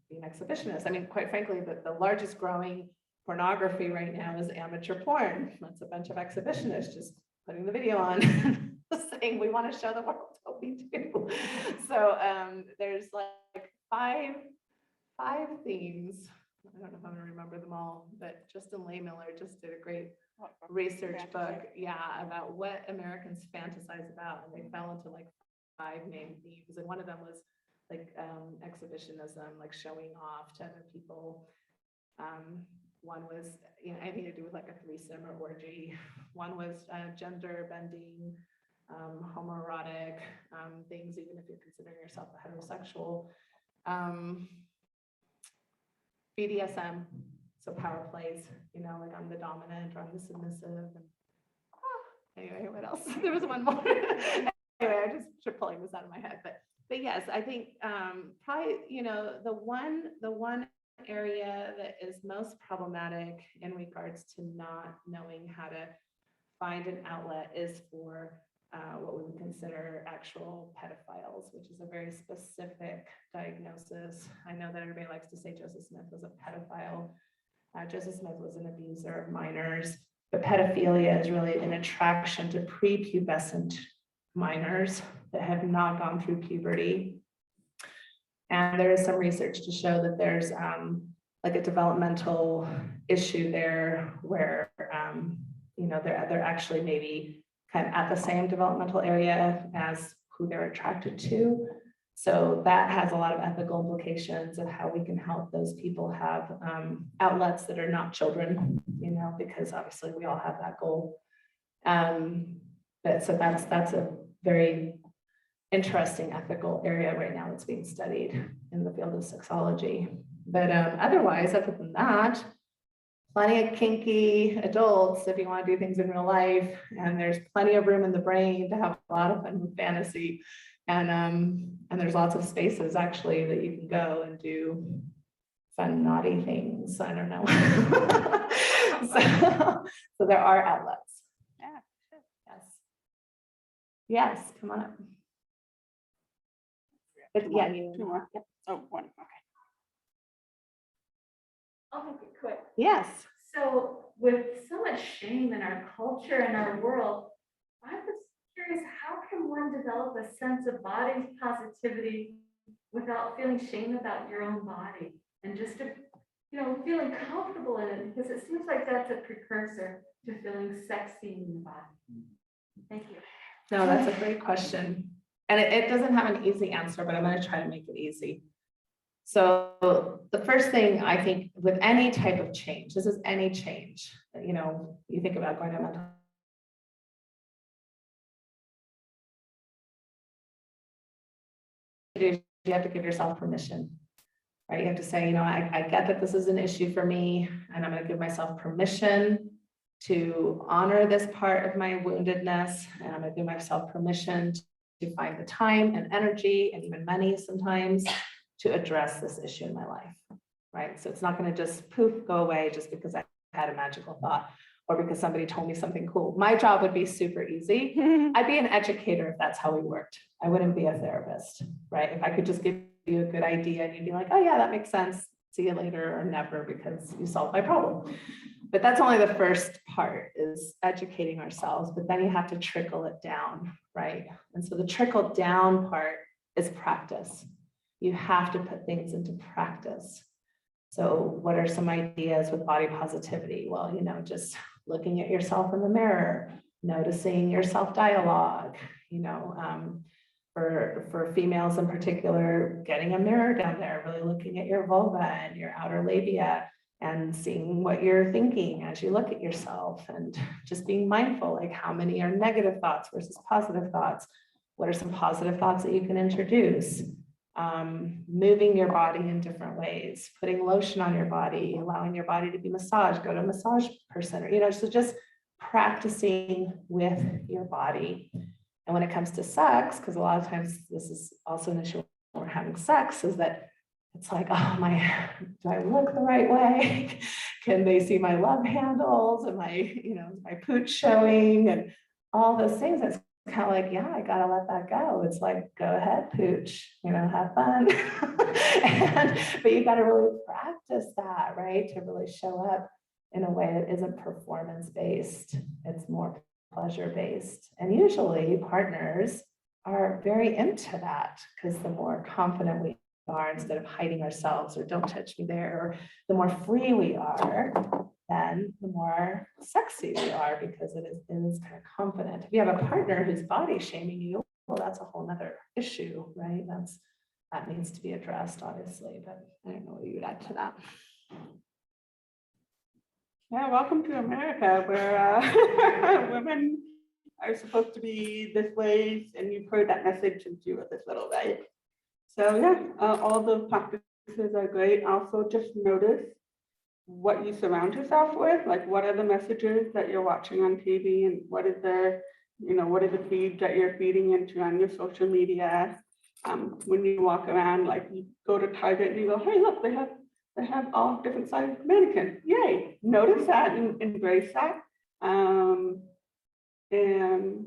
being exhibitionist. I mean, quite frankly, the largest growing pornography right now is amateur porn. That's a bunch of exhibitionists just putting the video on, saying we want to show the world what we do. So there's like five themes. I don't know if I'm gonna remember them all, but Justin Lay Miller just did a great research book, about what Americans fantasize about, and they fell into like 5 main themes, and one of them was like exhibitionism, like showing off to other people. One was anything to do with like a threesome or orgy. One was gender bending, homoerotic things, even if you're considering yourself a heterosexual. BDSM, so power plays, like I'm the dominant or I'm the submissive. And anyway, what else? There was one more. Anyway, I just pulling this out of my head, but yes, I think probably the one area that is most problematic in regards to not knowing how to find an outlet is for what we would consider actual pedophiles, which is a very specific diagnosis. I know that everybody likes to say Joseph Smith was a pedophile. Joseph Smith was an abuser of minors, but pedophilia is really an attraction to prepubescent minors that have not gone through puberty. And there is some research to show that there's like a developmental issue there where they're actually maybe kind of at the same developmental area as who they're attracted to. So that has a lot of ethical implications of how we can help those people have outlets that are not children, because obviously we all have that goal. But so that's a very interesting ethical area right now that's being studied. in the field of sexology. But otherwise, other than that, plenty of kinky adults if you want to do things in real life, and there's plenty of room in the brain to have a lot of fun with fantasy, and there's lots of spaces actually that you can go and do fun naughty things. I don't know. so there are outlets. Yeah, sure. Yes, come on up. Yeah, you. Two more. Yep. Oh, one, okay. I'll make it quick. Yes. So with so much shame in our culture and our world, I was curious, how can one develop a sense of body positivity without feeling shame about your own body? And just to, feeling comfortable in it, because it seems like that's a precursor to feeling sexy in the body. Thank you. No, that's a great question. And it doesn't have an easy answer, but I'm going to try to make it easy. So the first thing I think with any type of change, this is any change, you think about going to mental. You have to give yourself permission, right? You have to say, I get that this is an issue for me, and I'm going to give myself permission to honor this part of my woundedness, and I'm going to give myself permission to find the time and energy and even money sometimes to address this issue in my life, right? So it's not going to just poof, go away just because I had a magical thought or because somebody told me something cool. My job would be super easy. I'd be an educator if that's how we worked. I wouldn't be a therapist, right? If I could just give you a good idea and you'd be like, oh yeah, that makes sense. See you later or never because you solved my problem. But that's only the first part, is educating ourselves, but then you have to trickle it down, right? And so the trickle down part is practice. You have to put things into practice. So what are some ideas with body positivity? Well, just looking at yourself in the mirror, noticing your self-dialogue, for females in particular, getting a mirror down there, really looking at your vulva and your outer labia and seeing what you're thinking as you look at yourself, and just being mindful, like how many are negative thoughts versus positive thoughts? What are some positive thoughts that you can introduce? Moving your body in different ways, putting lotion on your body, allowing your body to be massaged, go to a massage person, or, so just practicing with your body. And when it comes to sex, because a lot of times this is also an issue when we're having sex, is that it's like, oh do I look the right way? Can they see my love handles? Am I, my pooch showing? And all those things. It's kind of like, yeah, I gotta let that go. It's like, go ahead, pooch, have fun. But you gotta really practice that, right? To really show up in a way that isn't performance-based. It's more pleasure-based. And usually partners are very into that, because the more confident we are, instead of hiding ourselves or don't touch me there, or the more free we are, then the more sexy we are, because it is kind of confident. If you have a partner who's body shaming you, well, that's a whole nother issue, right? That needs to be addressed, obviously, but I don't know what you would add to that. Yeah, welcome to America, where women are supposed to be this way, and you've heard that message since you were this little, right? So yeah, all the practices are great. Also, just notice what you surround yourself with, like what are the messages that you're watching on TV, and what is what are the feeds that you're feeding into on your social media. When you walk around, like you go to Target and you go, hey, look, they have all different sized mannequins. Yay! Notice that and embrace that. And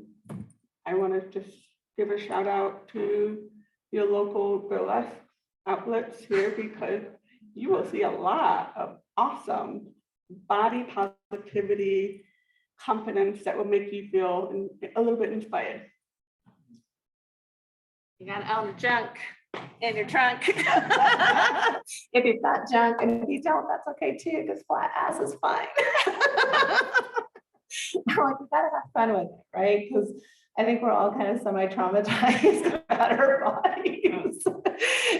I want to just give a shout out to your local burlesque outlets here, because you will see a lot of awesome body positivity, confidence that will make you feel a little bit inspired. You got all the junk in your trunk. If you've got junk, and if you don't, that's okay too, because flat ass is fine. Like, you gotta have fun with it, right? Because I think we're all kind of semi-traumatized about our bodies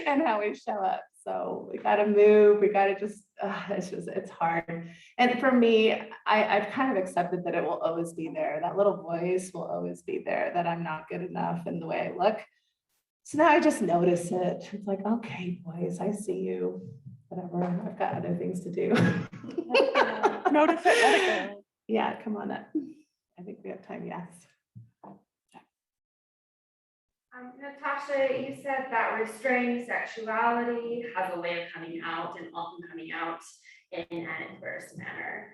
and how we show up. So we gotta move, we gotta just, it's hard. And for me, I've kind of accepted that it will always be there. That little voice will always be there, that I'm not good enough in the way I look. So now I just notice it. It's like, okay, boys, I see you. Whatever, I've got other things to do. Notice it, let it go. Yeah, come on up. I think we have time, yes. Natasha, you said that restrained sexuality has a way of coming out and often coming out in an adverse manner.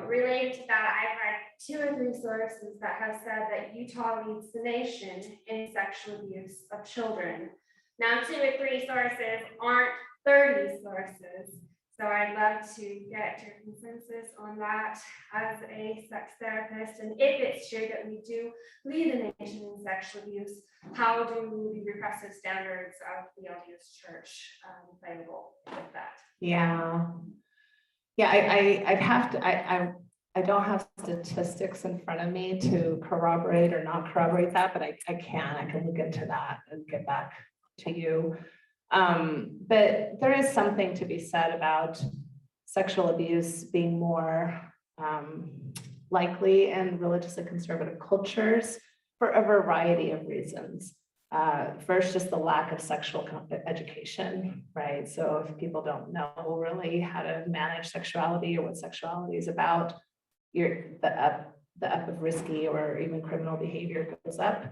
Related to that, I've read 2 or 3 sources that have said that Utah leads the nation in sexual abuse of children. Now, 2 or 3 sources aren't 30 sources. So I'd love to get your consensus on that as a sex therapist. And if it's true that we do lead the nation in sexual abuse, how do the repressive standards of the LDS Church play a role with that? Yeah. Yeah, I'd have to, I don't have statistics in front of me to corroborate or not corroborate that, but I can look into that and get back to you. But there is something to be said about sexual abuse being more likely in religiously conservative cultures for a variety of reasons. First, just the lack of sexual education, right? So if people don't know really how to manage sexuality or what sexuality is about, the up of risky or even criminal behavior goes up.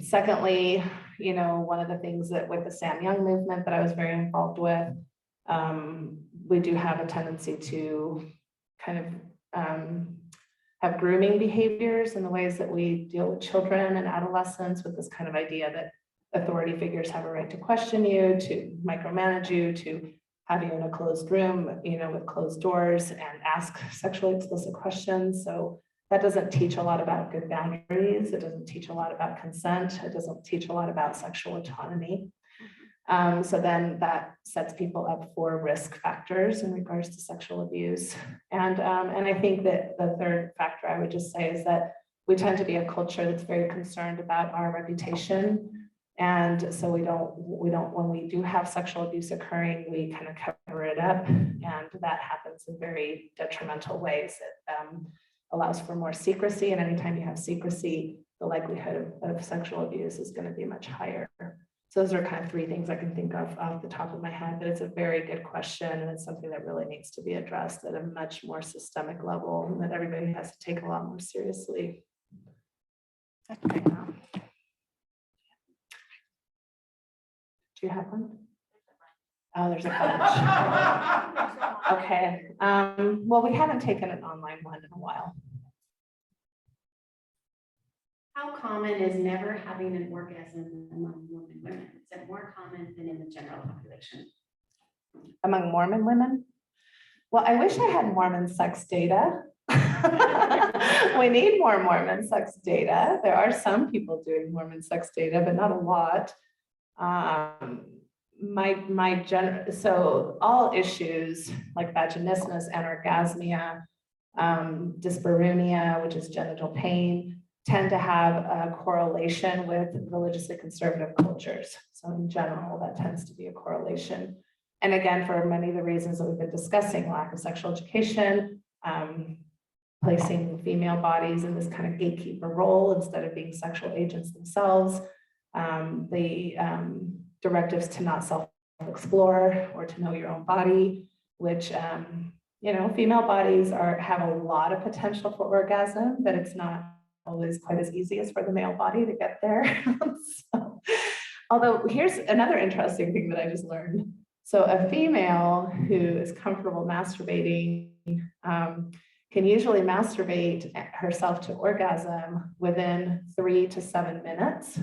Secondly, one of the things that with the Sam Young movement that I was very involved with, we do have a tendency to kind of have grooming behaviors in the ways that we deal with children and adolescents, with this kind of idea that authority figures have a right to question you, to micromanage you, to have you in a closed room, with closed doors and ask sexually explicit questions. So that doesn't teach a lot about good boundaries. It doesn't teach a lot about consent. It doesn't teach a lot about sexual autonomy. So then that sets people up for risk factors in regards to sexual abuse. And I think that the third factor I would just say is that we tend to be a culture that's very concerned about our reputation. And so we don't, when we do have sexual abuse occurring, we kind of cover it up. And that happens in very detrimental ways. It allows for more secrecy. And anytime you have secrecy, the likelihood of sexual abuse is going to be much higher. So those are kind of 3 things I can think of off the top of my head, but it's a very good question. And it's something that really needs to be addressed at a much more systemic level, and that everybody has to take a lot more seriously. Okay. Do you have one? Oh, there's a bunch. Okay. Well, we haven't taken an online one in a while. How common is never having an orgasm among Mormon women? Is it more common than in the general population? Among Mormon women? Well, I wish I had Mormon sex data. We need more Mormon sex data. There are some people doing Mormon sex data, but not a lot. So all issues like vaginismus, anorgasmia, dyspareunia, which is genital pain, tend to have a correlation with religiously conservative cultures. So in general, that tends to be a correlation. And again, for many of the reasons that we've been discussing, lack of sexual education, placing female bodies in this kind of gatekeeper role instead of being sexual agents themselves, the directives to not self-explore or to know your own body, which, female bodies have a lot of potential for orgasm, but it's not always quite as easy as for the male body to get there. So, although here's another interesting thing that I just learned. So a female who is comfortable masturbating can usually masturbate herself to orgasm within 3 to 7 minutes,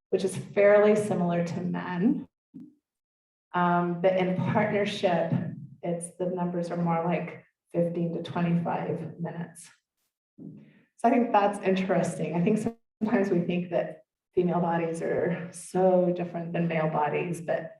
which is fairly similar to men. But in partnership, the numbers are more like 15 to 25 minutes. So I think that's interesting. I think sometimes we think that female bodies are so different than male bodies, but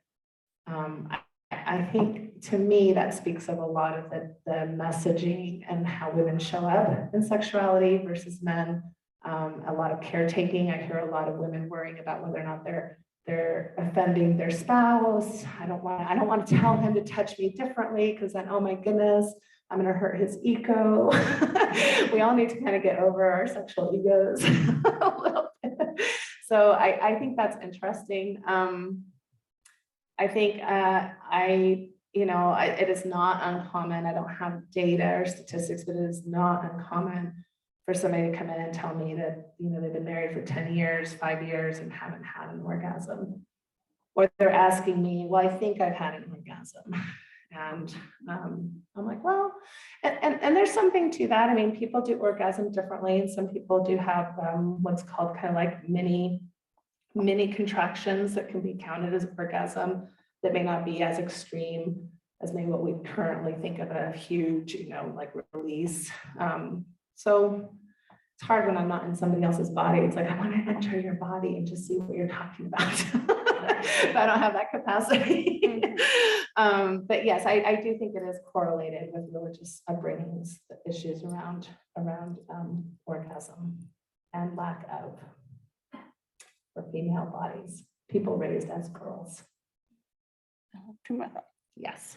I think to me that speaks of a lot of the messaging and how women show up in sexuality versus men. A lot of caretaking. I hear a lot of women worrying about whether or not they're offending their spouse. I don't want to tell him to touch me differently because then, oh my goodness, I'm going to hurt his ego. We all need to kind of get over our sexual egos a little bit. So I think that's interesting. I think it is not uncommon. I don't have data or statistics, but it is not uncommon for somebody to come in and tell me that, they've been married for 10 years, 5 years and haven't had an orgasm. Or they're asking me, well, I think I've had an orgasm. And I'm like, well, and there's something to that. I mean, people do orgasm differently, and some people do have what's called kind of like mini contractions that can be counted as orgasm that may not be as extreme as maybe what we currently think of a huge, like release. So it's hard when I'm not in somebody else's body. It's like, I want to enter your body and just see what you're talking about. But I don't have that capacity. But yes, I do think it is correlated with religious upbringings, issues around orgasm and lack of for female bodies, people raised as girls. Yes.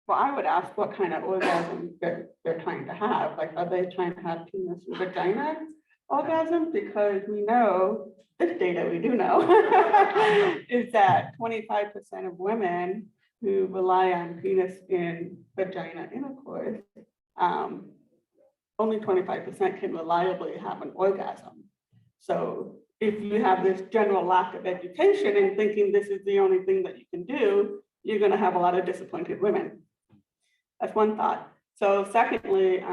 Well, I would ask what kind of orgasm they're trying to have. Like, are they trying to have penis and vagina orgasm? Because we know, this data we do know, is that 25% of women who rely on penis and vagina intercourse, only 25% can reliably have an orgasm. So if you have this general lack of education and thinking this is the only thing that you can do, you're going to have a lot of disappointed women. That's one thought. So secondly,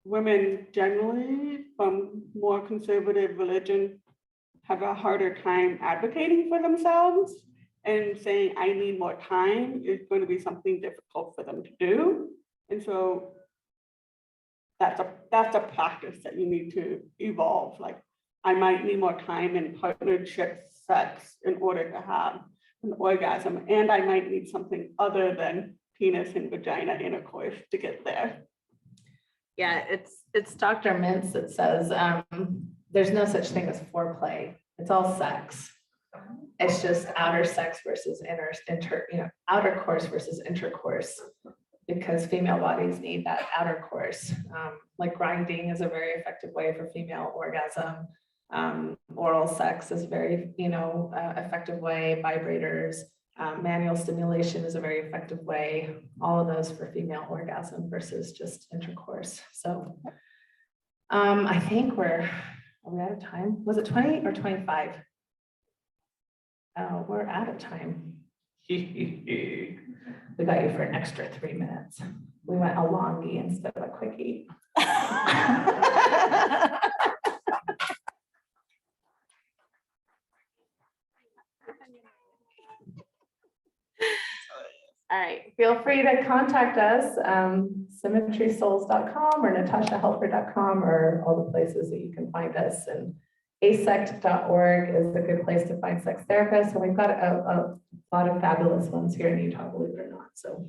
women generally from more conservative religion have a harder time advocating for themselves, and saying I need more time is going to be something difficult for them to do. And so that's a practice that you need to evolve. Like, I might need more time in partnership sex in order to have an orgasm, and I might need something other than penis and vagina intercourse to get there. Yeah, it's Dr. Mintz that says there's no such thing as foreplay. It's all sex. It's just outer sex versus outer course versus intercourse, because female bodies need that outer course. Like grinding is a very effective way for female orgasm. Oral sex is a very, effective way. Vibrators, manual stimulation is a very effective way. All of those for female orgasm versus just intercourse. So I think are we out of time? Was it 20 or 25? Oh, we're out of time. We got you for an extra 3 minutes. We went a longie instead of a quickie. All right, feel free to contact us, symmetrysouls.com or natashahelfer.com, or all the places that you can find us. And asect.org is a good place to find sex therapists. And we've got a lot of fabulous ones here in Utah, believe it or not. So